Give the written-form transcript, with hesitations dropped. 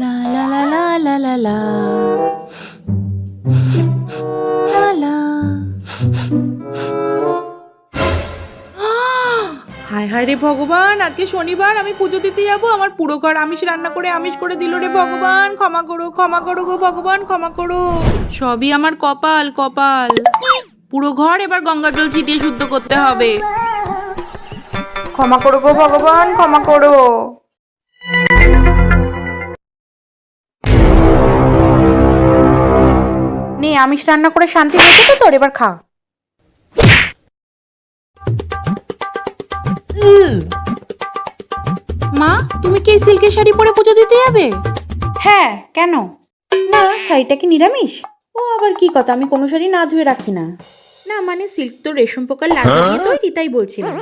লা লা লা লা লা লা লা লা লা। হায় হায় রে ভগবান, আজকে শনিবার, আমি পুজো দিতে যাবো, আমার পুরো ঘর আমিষ রান্না করে আমিষ করে দিল রে ভগবান। ক্ষমা করো, ক্ষমা করো গো ভগবান, ক্ষমা করো। সবই আমার কপাল, কপাল। পুরো ঘর এবার গঙ্গা জল ছিটিয়ে শুদ্ধ করতে হবে। ক্ষমা করো গো ভগবান, ক্ষমা করো। নে, আমিষ রান্না করে শান্তি হয়েছে তো তোর, এবার খা। মা, তুমি কি সিল্কের শাড়ি পরে পুজো দিতে যাবে? হ্যাঁ, কেন? না, শাড়িটা কি নিরামিষ? ও আবার কি কথা, আমি কোনো শাড়ি না ধুয়ে রাখি না। না মানে সিল্ক তো রেশম পোকার লার্ভা দিয়ে তৈরি, তাই বলছিলাম।